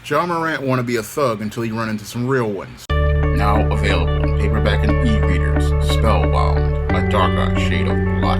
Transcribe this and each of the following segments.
Ja Morant want to be a thug until he run into some real ones. Now available in paperback and e-readers, Spellbound, A Darker Shade of Black.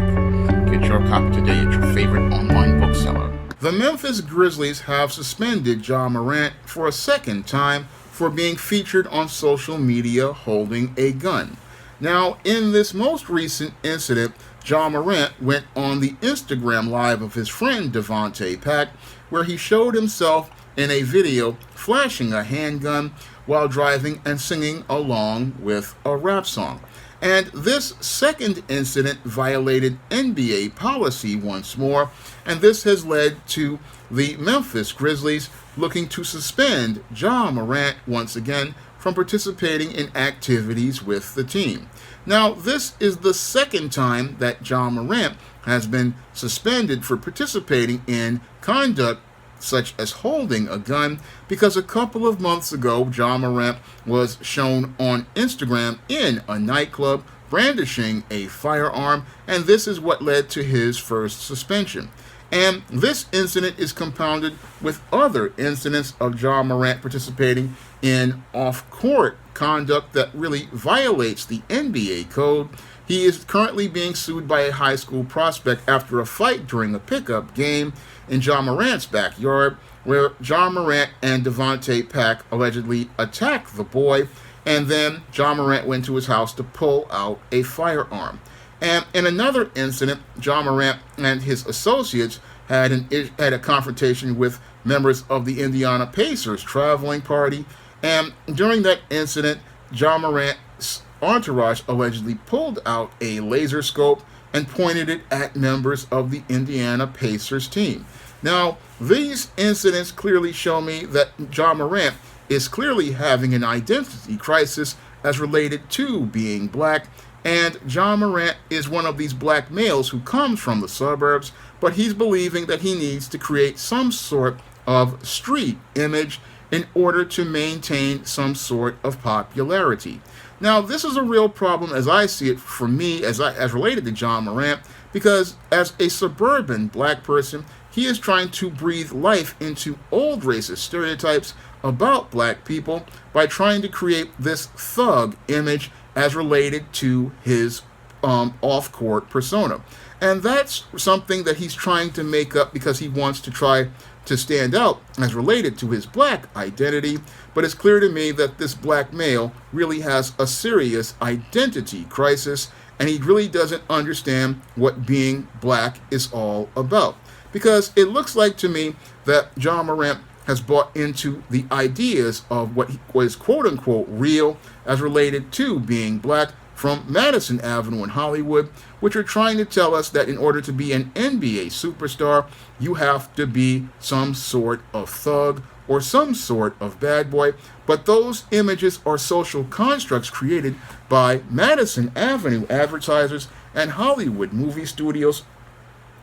Get your copy today at your favorite online bookseller. The Memphis Grizzlies have suspended Ja Morant for a second time for being featured on social media holding a gun. Now, in this most recent incident, Ja Morant went on the Instagram live of his friend Devontae Pack, where he showed himself in a video flashing a handgun while driving and singing along with a rap song. And this second incident violated NBA policy once more, and this has led to the Memphis Grizzlies looking to suspend Ja Morant once again from participating in activities with the team. Now, this is the second time that Ja Morant has been suspended for participating in conduct such as holding a gun, because a couple of months ago, Ja Morant was shown on Instagram in a nightclub brandishing a firearm, and this is what led to his first suspension. And this incident is compounded with other incidents of Ja Morant participating in off-court conduct that really violates the NBA code. He is currently being sued by a high school prospect after a fight during a pickup game in Ja Morant's backyard, where Ja Morant and Devontae Pack allegedly attacked the boy, and then Ja Morant went to his house to pull out a firearm. And in another incident, Ja Morant and his associates had a confrontation with members of the Indiana Pacers traveling party, and during that incident, Ja Morant's entourage allegedly pulled out a laser scope and pointed it at members of the Indiana Pacers team. Now, these incidents clearly show me that Ja Morant is clearly having an identity crisis as related to being black, and Ja Morant is one of these black males who comes from the suburbs, but he's believing that he needs to create some sort of street image in order to maintain some sort of popularity. Now, this is a real problem as I see it for me, as related to Ja Morant, because as a suburban black person, he is trying to breathe life into old racist stereotypes about black people by trying to create this thug image as related to his off-court persona. And that's something that he's trying to make up because he wants to try to stand out as related to his black identity, but it's clear to me that this black male really has a serious identity crisis, and he really doesn't understand what being black is all about. Because it looks like to me that Ja Morant has bought into the ideas of what is quote-unquote real as related to being black from Madison Avenue in Hollywood, which are trying to tell us that in order to be an NBA superstar, you have to be some sort of thug or some sort of bad boy. But those images are social constructs created by Madison Avenue advertisers and Hollywood movie studios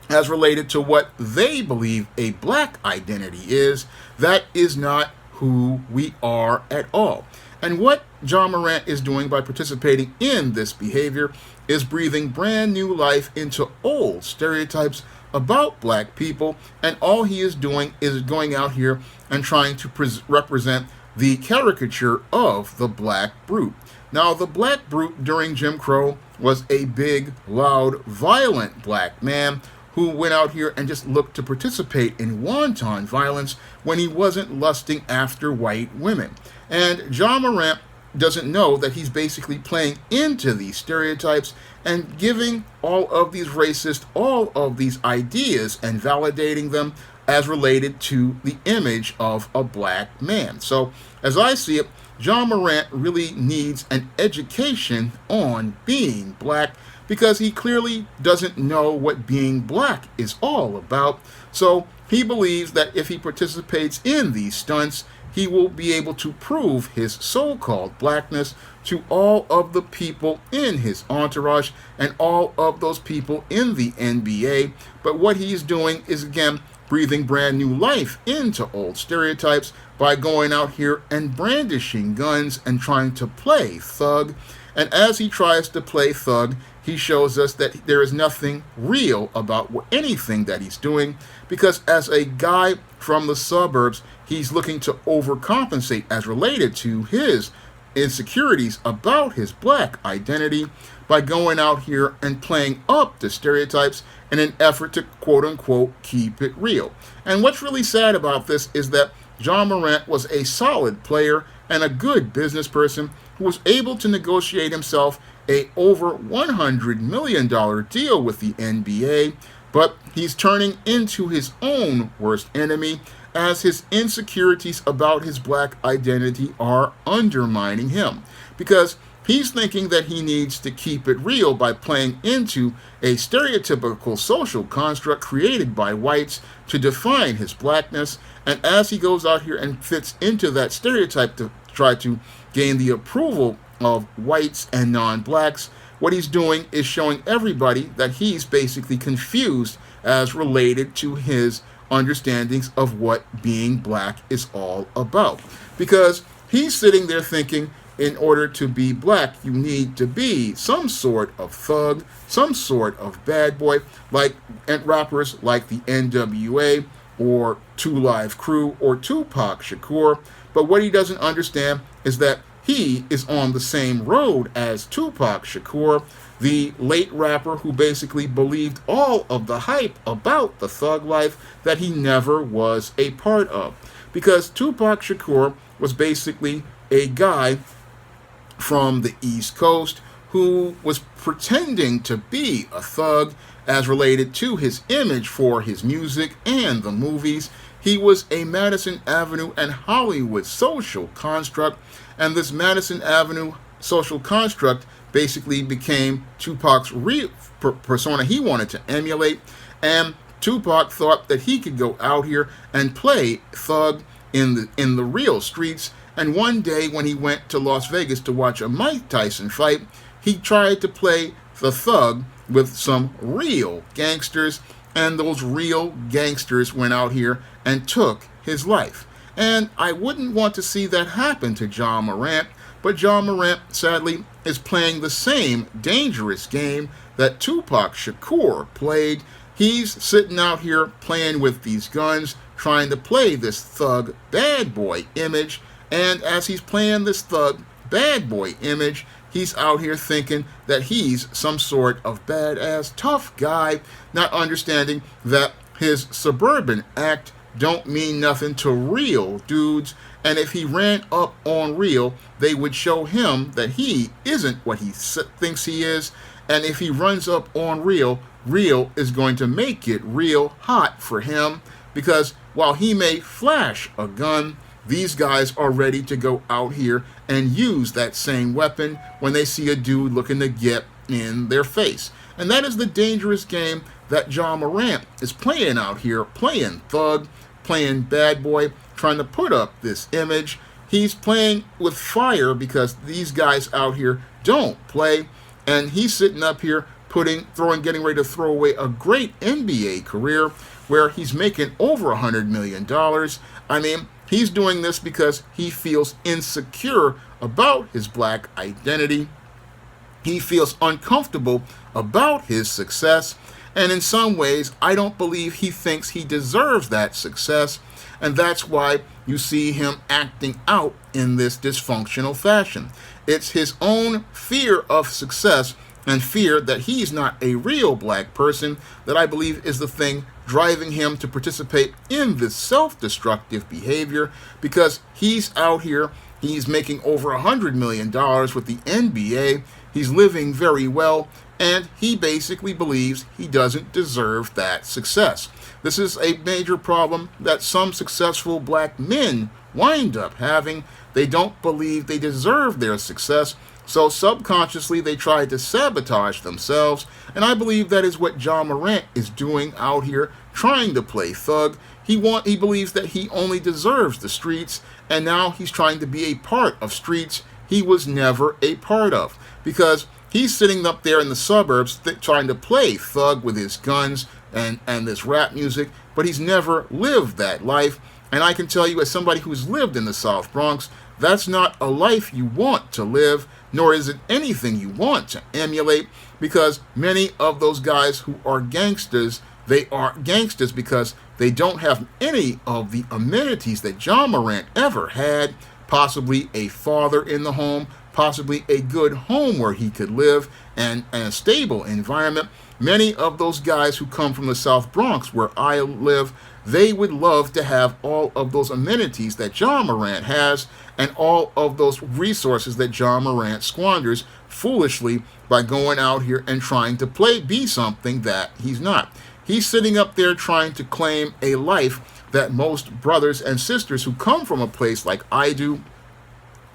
as related to what they believe a black identity is. That is not who we are at all. And what Ja Morant is doing by participating in this behavior is breathing brand new life into old stereotypes about black people, and all he is doing is going out here and trying to represent the caricature of the black brute. Now, the black brute during Jim Crow was a big, loud, violent black man who went out here and just looked to participate in wanton violence when he wasn't lusting after white women. And Ja Morant doesn't know that he's basically playing into these stereotypes and giving all of these racists all of these ideas and validating them as related to the image of a black man. So, as I see it, Ja Morant really needs an education on being black, because he clearly doesn't know what being black is all about. So he believes that if he participates in these stunts, he will be able to prove his so-called blackness to all of the people in his entourage and all of those people in the NBA. But what he's doing is, again, breathing brand new life into old stereotypes by going out here and brandishing guns and trying to play thug. And as he tries to play thug, he shows us that there is nothing real about anything that he's doing, because as a guy from the suburbs, he's looking to overcompensate as related to his insecurities about his black identity by going out here and playing up the stereotypes in an effort to quote-unquote keep it real. And what's really sad about this is that Ja Morant was a solid player and a good business person who was able to negotiate himself a over $100 million deal with the NBA, but he's turning into his own worst enemy as his insecurities about his black identity are undermining him, because he's thinking that he needs to keep it real by playing into a stereotypical social construct created by whites to define his blackness. And as he goes out here and fits into that stereotype to try to gain the approval of whites and non-blacks, what he's doing is showing everybody that he's basically confused as related to his understandings of what being black is all about. Because he's sitting there thinking, in order to be black, you need to be some sort of thug, some sort of bad boy, like rappers like the NWA or 2 Live Crew or Tupac Shakur. But what he doesn't understand is that he is on the same road as Tupac Shakur, the late rapper who basically believed all of the hype about the thug life that he never was a part of. Because Tupac Shakur was basically a guy from the East Coast who was pretending to be a thug as related to his image for his music and the movies. He was a Madison Avenue and Hollywood social construct, and this Madison Avenue social construct basically became Tupac's real persona he wanted to emulate, and Tupac thought that he could go out here and play thug in the real streets. And one day when he went to Las Vegas to watch a Mike Tyson fight, he tried to play the thug with some real gangsters, and those real gangsters went out here and took his life. And I wouldn't want to see that happen to Ja Morant, but Ja Morant, sadly, is playing the same dangerous game that Tupac Shakur played. He's sitting out here playing with these guns, trying to play this thug bad boy image. And as he's playing this thug bad boy image, he's out here thinking that he's some sort of badass tough guy, not understanding that his suburban act don't mean nothing to real dudes. And if he ran up on real, they would show him that he isn't what he thinks he is. And if he runs up on real, real is going to make it real hot for him, because while he may flash a gun, these guys are ready to go out here and use that same weapon when they see a dude looking to get in their face. And that is the dangerous game that Ja Morant is playing out here, playing thug, playing bad boy, trying to put up this image. He's playing with fire because these guys out here don't play, and he's sitting up here getting ready to throw away a great NBA career where he's making over $100 million. I mean, he's doing this because he feels insecure about his black identity. He feels uncomfortable about his success. And in some ways, I don't believe he thinks he deserves that success. And that's why you see him acting out in this dysfunctional fashion. It's his own fear of success and fear that he's not a real black person that I believe is the thing driving him to participate in this self-destructive behavior, because he's out here, he's making over $100 million with the NBA, he's living very well, and he basically believes he doesn't deserve that success. This is a major problem that some successful black men wind up having. They don't believe they deserve their success, so subconsciously they try to sabotage themselves, and I believe that is what Ja Morant is doing out here, trying to play thug. He believes that he only deserves the streets, and now he's trying to be a part of streets he was never a part of, because he's sitting up there in the suburbs trying to play thug with his guns and this rap music, but he's never lived that life. And I can tell you, as somebody who's lived in the South Bronx, that's not a life you want to live, nor is it anything you want to emulate, because many of those guys who are gangsters, they are gangsters because they don't have any of the amenities that Ja Morant ever had, possibly a father in the home, possibly a good home where he could live, and a stable environment. Many of those guys who come from the South Bronx, where I live, they would love to have all of those amenities that Ja Morant has and all of those resources that Ja Morant squanders foolishly by going out here and trying to be something that he's not. He's sitting up there trying to claim a life that most brothers and sisters who come from a place like I do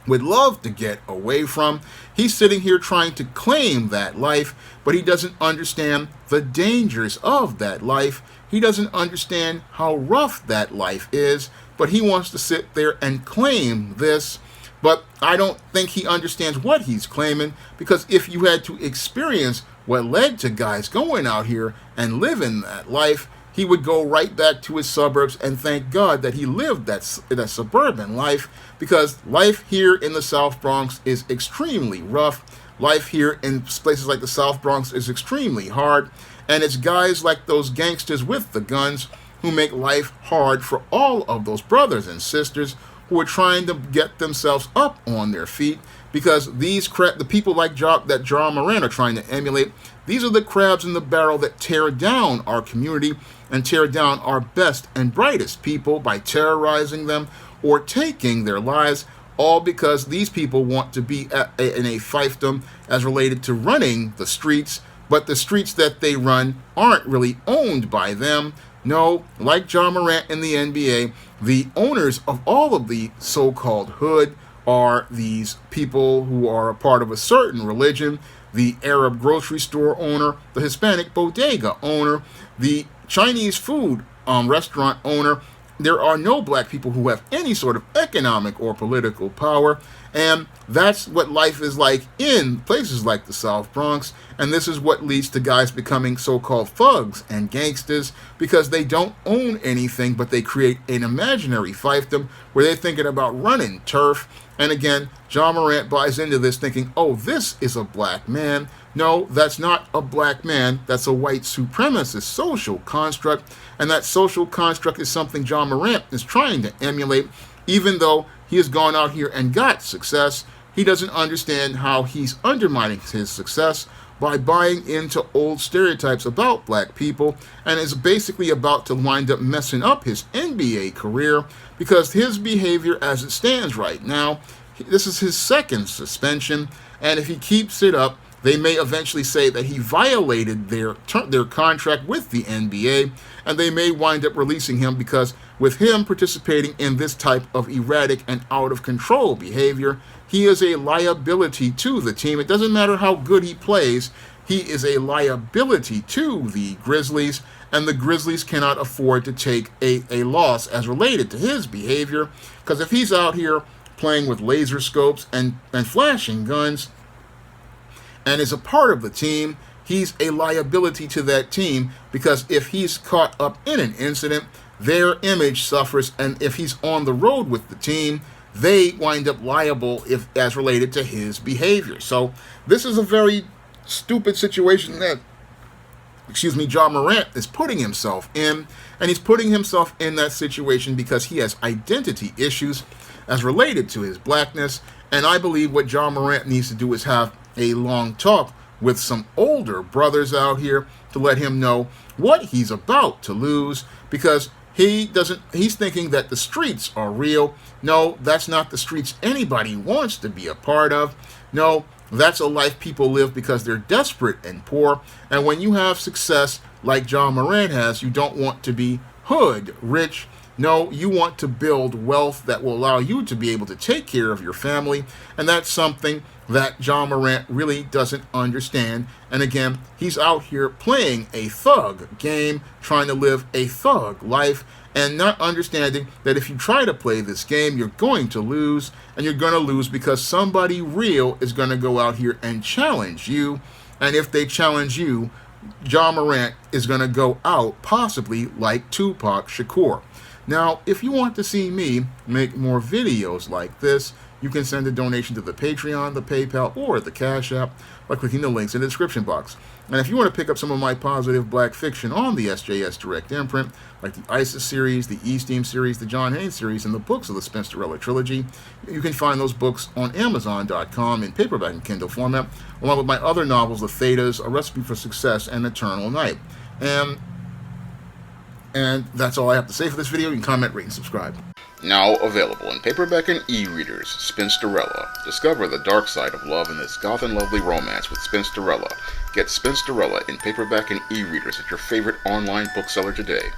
would love to get away from. He's sitting here trying to claim that life, but he doesn't understand the dangers of that life. He doesn't understand how rough that life is, but he wants to sit there and claim this. But I don't think he understands what he's claiming, because if you had to experience what led to guys going out here and living that life, he would go right back to his suburbs and thank God that he lived that suburban life, because life here in the South Bronx is extremely rough. Life here in places like the South Bronx is extremely hard, and it's guys like those gangsters with the guns who make life hard for all of those brothers and sisters who are trying to get themselves up on their feet, because the people like Ja Morant are trying to emulate, these are the crabs in the barrel that tear down our community and tear down our best and brightest people by terrorizing them or taking their lives, all because these people want to be in a fiefdom as related to running the streets, but the streets that they run aren't really owned by them. No, like Ja Morant in the NBA, the owners of all of the so-called hood are these people who are a part of a certain religion: the Arab grocery store owner, the Hispanic bodega owner, the Chinese food restaurant owner. There are no black people who have any sort of economic or political power, and that's what life is like in places like the South Bronx, and this is what leads to guys becoming so-called thugs and gangsters, because they don't own anything, but they create an imaginary fiefdom where they're thinking about running turf. And again, Ja Morant buys into this thinking, oh, this is a black man. No, that's not a black man. That's a white supremacist social construct. And that social construct is something Ja Morant is trying to emulate. Even though he has gone out here and got success, he doesn't understand how he's undermining his success by buying into old stereotypes about black people, and is basically about to wind up messing up his NBA career, because his behavior as it stands right now, this is his second suspension, and if he keeps it up, they may eventually say that he violated their contract with the NBA, and they may wind up releasing him, because with him participating in this type of erratic and out of control behavior, he is a liability to the team. It doesn't matter how good he plays, he is a liability to the Grizzlies, and the Grizzlies cannot afford to take a loss as related to his behavior, because if he's out here playing with laser scopes and flashing guns and is a part of the team, he's a liability to that team, because if he's caught up in an incident, their image suffers, and if he's on the road with the team, they wind up liable as related to his behavior. So this is a very stupid situation that, Ja Morant is putting himself in, and he's putting himself in that situation because he has identity issues as related to his blackness, and I believe what Ja Morant needs to do is have a long talk with some older brothers out here to let him know what he's about to lose, because he's thinking that the streets are real. No, that's not the streets anybody wants to be a part of. No, that's a life people live because they're desperate and poor. And when you have success like Ja Morant has, you don't want to be hood rich. No, you want to build wealth that will allow you to be able to take care of your family. And that's something that Ja Morant really doesn't understand. And again, he's out here playing a thug game, trying to live a thug life, and not understanding that if you try to play this game, you're going to lose, and you're going to lose because somebody real is going to go out here and challenge you. And if they challenge you, Ja Morant is going to go out possibly like Tupac Shakur. Now, if you want to see me make more videos like this, you can send a donation to the Patreon, the PayPal, or the Cash App by clicking the links in the description box. And if you want to pick up some of my positive black fiction on the SJS Direct imprint, like the ISIS series, the E-Steam series, the John Haynes series, and the books of the Spinsterella trilogy, you can find those books on Amazon.com in paperback and Kindle format, along with my other novels, The Thetas, A Recipe for Success, and Eternal Night. And that's all I have to say for this video. You can comment, rate, and subscribe. Now available in paperback and e-readers, Spinsterella. Discover the dark side of love in this goth and lovely romance with Spinsterella. Get Spinsterella in paperback and e-readers at your favorite online bookseller today.